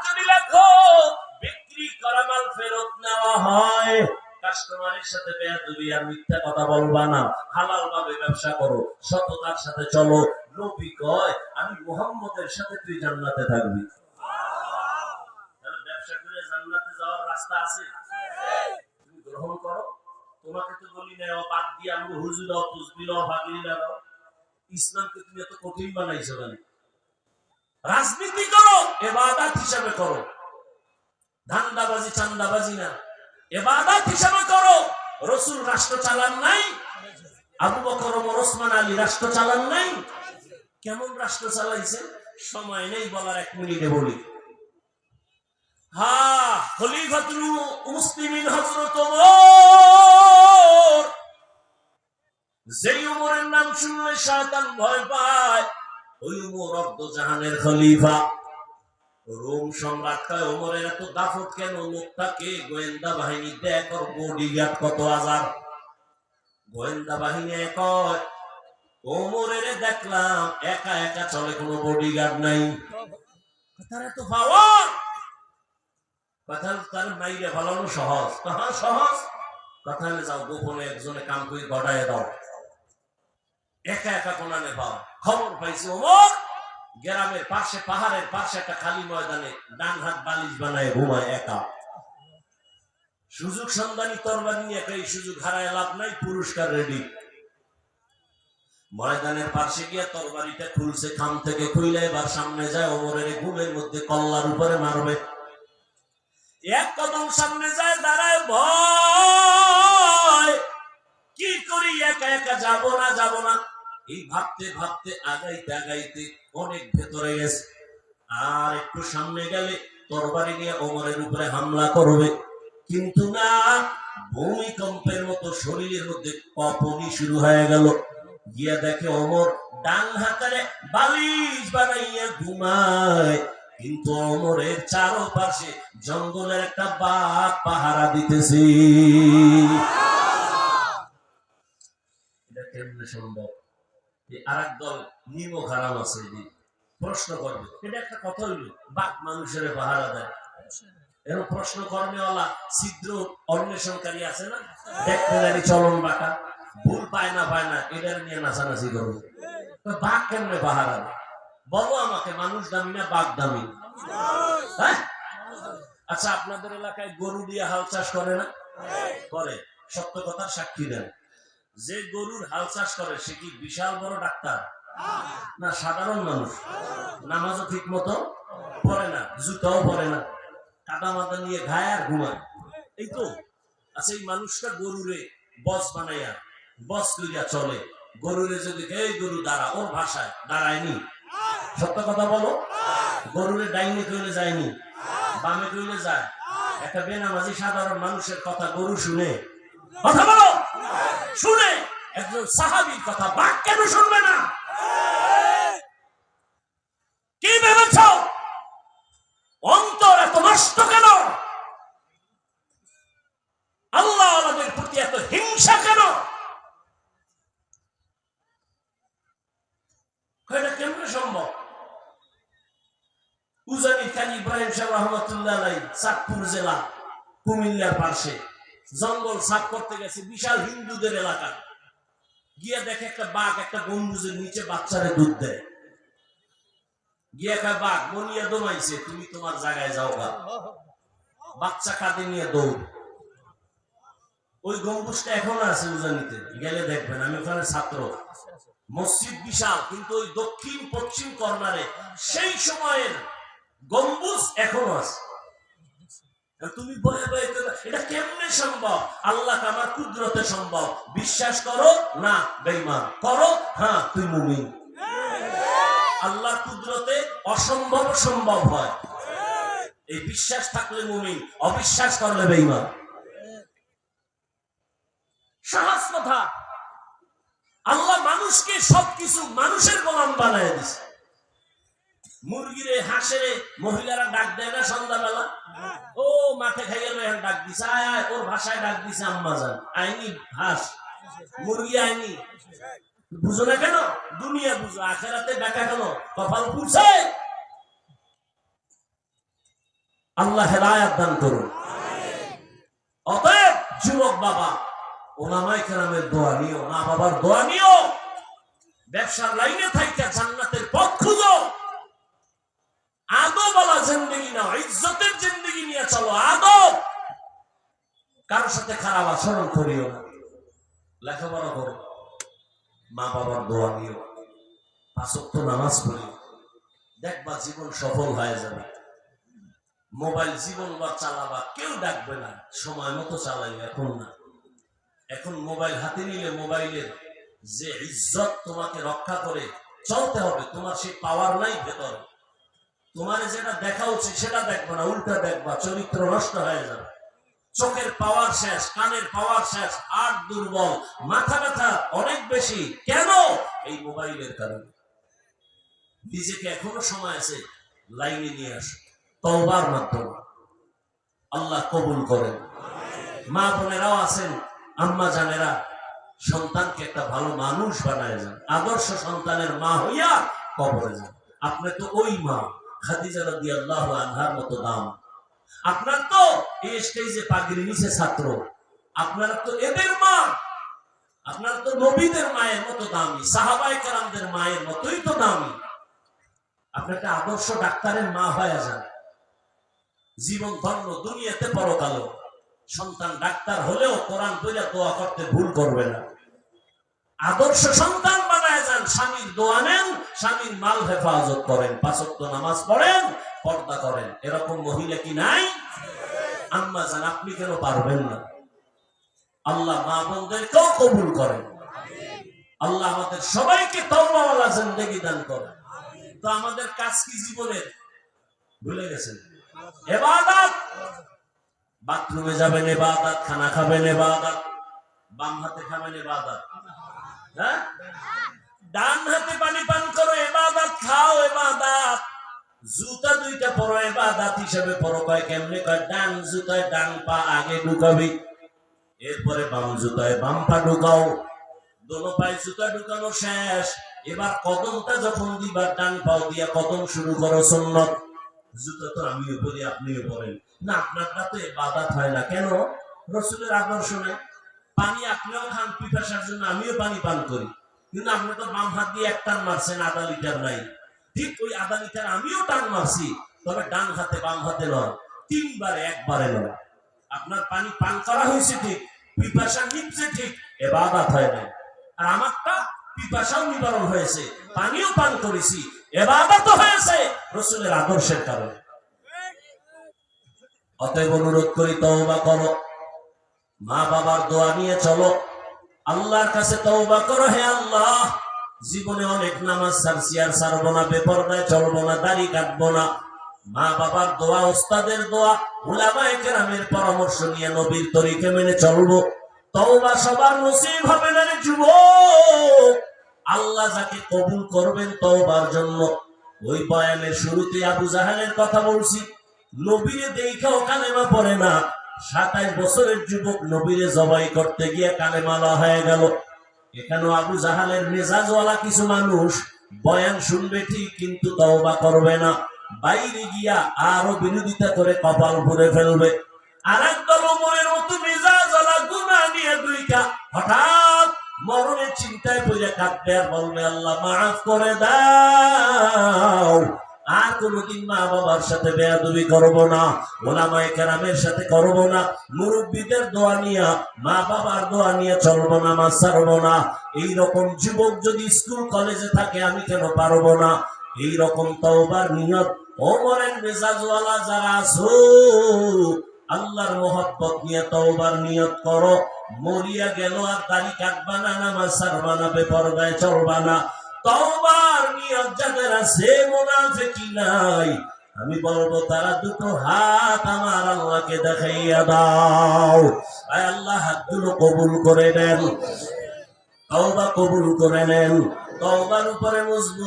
যদি লেখো বিক্রি করা মাল ফেরত নেওয়া হয়, কাস্টমারের সাথে বেয়াদবি আর মিথ্যা কথা বলবা না, হালাল ভাবে ব্যবসা করো, সততার সাথে চলো। নবী কয় আমি মুহাম্মদের সাথে তুই জান্নাতে থাকবি। ব্যবসা করে জান্নাতে যাওয়ার রাস্তা আছে, তুমি গ্রহণ করো। তোমাকে তো বলি না বাদ দিয়ে আমি হুজুর দাও, তুসবি দাও, ফাগলি দাও। ইসলামকে তুমি এত কঠিন বানাইছো কেন? রাজনীতি করো, ইবাদত হিসাবে করো, ধান্দাবাজি চান্দাবাজি না, ইবাদত হিসাবে করো। রাসূল রাষ্ট্র চালান নাই? আবু বকর ওমর ওসমান আলী রাষ্ট্র চালান নাই? কেমন রাষ্ট্র চালাইছে? সময় নেই বলার, 1 মিনিটে বলি। হ্যাঁ, খলিফাতুল মুসলিমিন হযরত ওমর, যেই ওমরের নাম শুনলে শয়তান ভয় পায়, ওই ওমর অর্ধজাহানের খলিফা। রোম সম্রাট কয় ওমরের এত দাফত কেন? লোকটাকে গোয়েন্দা বাহিনী দেখ, ওর বডিগার্ড কত হাজার। গোয়েন্দা বাহিনী কয় ওমরের দেখলাম একা একা চলে, কোনো বডিগার্ড নাই। তার এত পাওয়ার, কথা তার মাইরে ভালানো সহজ। তাহা সহজ কথা হলে যাও গোপনে একজনে কাম করে ঘটায় দাও, একা একা কোনানে পাও। খবর পাইছে ওমর গ্রামের পাশে, পাহাড়ের পাশে একটা খালি ময়দানে ডান হাত বালিশ বানায় ঘুমায় একা। সুযোগ সন্ধানী তরবারি নিয়ে এই সুযোগ হারায় লাভ নাই, পুরস্কার রেডি। ময়দানের পাশে গিয়ে তরবারিটা খুলছে, খাম থেকে খুইলে এবার সামনে যায়, ওমরের ঘুমের মধ্যে কল্লার উপরে মারবে। 1 কদম সামনে যায়, দাঁড়ায় ভয়, কি করি, একা একা যাবো না যাবো না। এই ভাবতে ভাবতে আগাইতে আগাইতে অনেক ভেতরে গেছে। আর একটু সামনে গেলে তরবারি নিয়ে ওমরের উপরে হামলা করবে, কিন্তু না, ভূমিকম্পের মতো শরীরের মধ্যে কঁপনি শুরু হয়ে গেল। গিয়া দেখে ওমর ডান হাতে বালিশ বানাইয়া ঘুমায়, কিন্তু ওমরের চারপাশে জঙ্গলের একটা বাঘ পাহারা দিতেছে। এটা কেমনে সম্ভব? আরেক দল নিমো খারাপ আছে, প্রশ্ন করবে। এটা একটা কথা হইল, বাঘ মানুষের পাহারা দেয়। এরকম প্রশ্ন কর্মেওয়ালা ছিদ্র অন্বেষণকারী আছে না, দেখতে চলন বাঁকা, ভুল পায় না এদের নিয়ে নাচানাচি করবে। বাঘ কেমনে পাহারা দেয়? বলো আমাকে, মানুষ দামি না বাঘ দামি? হ্যাঁ, আচ্ছা আপনাদের এলাকায় গরু দিয়ে হাল চাষ করে না? করে। সত্য কথার সাক্ষী দেন, যে গরুর হাল চাষ করে সে কি বিশাল বড় ডাক্তার না সাধারণ মানুষ? নামাজও ঠিক মতো পড়ে না, জুতাও পরে না, কাদা মাদা নিয়ে ঘায় আর ঘুমায়, এই তো। আচ্ছা এই মানুষটা গরুরে বস বানাইয়া বস করিয়া চলে, গরুরে যদি এই গরু দাঁড়া, ওর ভাষায় দাঁড়ায়নি। সত্য কথা বলো, গরুরে ডাইনে কইলে যায়নি, বামে কইলে যায়। একটা বেনামাজি সাধারণ মানুষের কথা গরু শুনে? কথা বলো, শুনে। একজন সাহাবীর কথা বাঘ কেন শুনবে না? কি ভেবেছ? অন্তর এত নষ্ট কেন? আল্লাহ আমাদের প্রতি এত হিংসা কেন? এটা কেমনে সম্ভব? উজানি খান ইব্রাহিম সাহেব রহমতুল্লাহ আলাইহি, চাঁদপুর জেলা, কুমিল্লার পাশে জঙ্গল সাফ করতে গেছে, বিশাল হিন্দুদের এলাকা। গিয়ে দেখে একটা বাঘ একটা গম্বুজের নিচে বাচ্চারে দুধ দেয়। গিয়ে খায় বাঘ, মনিয়া দমাইছে, তুমি তোমার জায়গায় যাও গা। বাচ্চা কাঁদে নিয়ে দৌড়। ওই গম্বুজটা এখনো আছে উজানিতে, গেলে দেখবেন, আমি ওখানে ছাত্র। মসজিদ বিশাল, কিন্তু ওই দক্ষিণ পশ্চিম কর্নারে সেই সময়ের গম্বুজ এখনো আছে। তুমি বয়ে বয়ে এটা কেমনে সম্ভব? আল্লাহ আমার কুদরতে সম্ভব। বিশ্বাস করো না বেঈমান, করো হ্যাঁ তুই মুমিন। আল্লাহ কুদরতে অসম্ভব সম্ভব হয়, এই বিশ্বাস থাকলে মুমিন, অবিশ্বাস করলে বেঈমান। সহজ কথা। আল্লাহ মানুষকে সবকিছু মানুষের গোলাম বানায় দিছে। মুরগিরে হাঁসেরে মহিলারা ডাক দেয় না সন্ধ্যাবেলা? ও মাঠে খাইয়ে এখন ডাক দিছে, আয় আয়, ওর ভাষায় ডাক দিছে আম্মা জান। আইনি হাঁস মুরগি আইনি, বুঝো না কেন? দুনিয়া বুঝো, আখেরাতে ডাকা কেন? কপাল পুড়ছে। আল্লাহ হেদায়েত দান করুন। অতএব যুবক বাবা, ওলামায়ে কেরামের দোয়া নিও, মা বাবার দোয়া নিও, ব্যবসার লাইনে থাইকা জান্নাতের পথ খুঁজো, আদব ওয়ালা জিন্দেগি নাও, ইজ্জতের জিন্দেগি নিয়ে চলো, আদব, কারোর সাথে খারাপ আচরণ করিও না, লেখাপড়া করো, মা বাবার দোয়া নিও, 5 ওয়াক্ত নামাজ পড়িও, দেখবা জীবন সফল হয়ে যাবে। মোবাইল জীবন বা চালাবা, কেউ ডাকবে না, সময় মতো চালাইবে, এখন না। এখন মোবাইল হাতে নিলে মোবাইলের যে ইজ্জত তোমাকে রক্ষা করে চলতে হবে, তোমার সেই পাওয়ার নাই ভেতরে। তোমার যেটা দেখা উচিত সেটা দেখবা না, উল্টা দেখবা, চরিত্র নষ্ট হয়ে যাবে। চোখের পাওয়ার শেষ, কানের পাওয়ার শেষ, আর দুর্বল, মাথা ব্যথা অনেক বেশি। কেন? এই মোবাইলের কারণে। নিজেকে এখনো সময় আছে, লাইনে নিয়ে আসো তওবার মাধ্যমে, আল্লাহ কবুল করেন। মা বোনেরাও আছেন, আম্মা জানেরা, সন্তানকে একটা ভালো মানুষ বানায় যান, আদর্শ সন্তানের মা হইয়া কবরে যান। আপনি তো ওই মা খাদিজা রাদিয়াল্লাহু আনহার মতো দাম। আপনার তো এই স্টেজে পাগড়ি নিচে ছাত্র, আপনারা তো এদের মা, আপনারা তো নবীদের মায়ের মতো দামি, সাহাবায়ে কেরামদের মায়ের মতোই তো দামি। আপনি একটা আদর্শ ডাক্তারের মা হয়ে যান, জীবন ধন্য, দুনিয়াতে পরকালে। সন্তান ডাক্তার হলেও কোরআন পড়ে দোয়া করতে ভুল করবে না। আদর্শ সন্তান বানায় যান, স্বামীর দোয়া নেন, স্বামীর মাল হেফাজত করেন, 5 ওয়াক্ত নামাজ পড়েন, পর্দা করেন। এরকম মহিলা কি নাই? আম্মা জান, আপনি কেন পারবেন না? আল্লাহ মা বোনদেরকেও কবুল করেন। আল্লাহ আমাদের সবাইকে তওবাওয়ালা জিন্দেগি দান করেন। তো আমাদের কাজ কি জীবনের? ভুলে গেছেন? ইবাদত। বাথরুমে যাবেন ইবাদত, খানা খাবেন ইবাদত, বাম হাতে খাবেন ইবাদত, হ্যাঁ, ডান হাতে পানি পান করো ইবাদত, খাও ইবাদত, জুতা 2টা পরো ইবাদত হিসেবে পরো। কয় কেমনে? কয় ডান জুতায় ডান পা আগে ঢুকাবি, এরপরে বাম জুতায় বাম পা ঢুকাও। দোনো পায়ে জুতা ঢুকানো শেষ, এবার কদমটা যখন দিবা ডান পাও দিয়া কদম শুরু করো, সুন্নত। জুতা তো আমিও পরি, আপনিও পরেন না, আপনারটা তো ইবাদত হয় না। কেন? রাসূলের আদর্শ নেই। পানি আপনিও খান পিপাসার জন্য, আমিও পানি পান করি, কিন্তু আপনি তো বাম হাত দিয়ে 1 টান মারছেন, আধা লিটার নাই। ঠিক ওই আধা লিটার আমিও টান মারছি, তবে ডান হাতে বাম হাতে নয়, 3 বারে, একবারে নয়। আপনার পানি পান করা হয়েছে ঠিক, পিপাসা নিচ্ছে ঠিক, ইবাদত হয় না। আর আমারটা পিপাসাও নিবারণ হয়েছে, পানিও পান করেছি, ইবাদত হয়েছে রাসূলের আদর্শের কারণে। অতএব অনুরোধ করি, তওবা করো, মা বাবার দোয়া নিয়ে চলো, আল্লাহর কাছে তওবা করো। হে আল্লাহ, জীবনে অনেক নামাজ ছাড়ছি, আর ছাড়বো না, বেপরদায় চলবো না, দাড়ি কাটবো না। মা বাবার দোয়া, ওস্তাদের দোয়া, উলামায়ে কেরামের পরামর্শ নিয়ে নবীর তরিকা মেনে চলবো। তওবা সবার নসিব হবে না রে যুবক। আল্লাহ যাকে কবুল করবেন তওবার জন্য, ওই বয়ানের শুরুতে আবু জাহেলের কথা বলছি, নবীরে দেখাও কালেমা পড়ে না, 27 বছরের যুবক নবীরে জবাই করতে গিয়ে কালেমালা হয়ে গেল। এখানেও আবু জাহেলের মেজাজওয়ালা কিছু মানুষ বয়ান শুনবে ঠিক, কিন্তু তওবা করবে না, বাইরে গিয়া আরো বিরোধিতা করে কপাল ভরে ফেলবে। আর একদল ওমরের মতো মেজাজওয়ালা গুনাহ নিয়ে দুইটা হঠাৎ মরণের চিন্তায় পড়ে কাঁদবে আর বলবে, আল্লাহ মাফ করে দাও, আর কোনদিন মা বাবার সাথে বেয়াদবি করবো না, উলামায়ে কেরামের সাথে করবো না, মুরব্বীদের দোয়া নিয়া, মা বাবার দোয়া নিয়ে চলবো না, নামাজ ছাড়বো না। এইরকম যুবক যদি স্কুল কলেজে থাকে, আমি কেন পারবো না? এইরকম তওবার নিয়ত ওমরের মেজাজওয়ালা যারা আছো, আল্লাহর মহব্বত নিয়ে তওবার নিয়ত করো। মরিয়া গেল আর দাড়ি কাটবা না, নামাজ ছাড়বা না, বেপরদায় চলবা না। তওবার নিয়ত যাদের আছে, মুনাফিকি নাই, আমি বলবো তারা দুটো হাত আমার আল্লাহকে দেখাইয়া দাও। আয় আল্লাহ, হাতগুলো কবুল করে নেন, তওবা কবুল করে নেন, তওবার উপরে মজবুত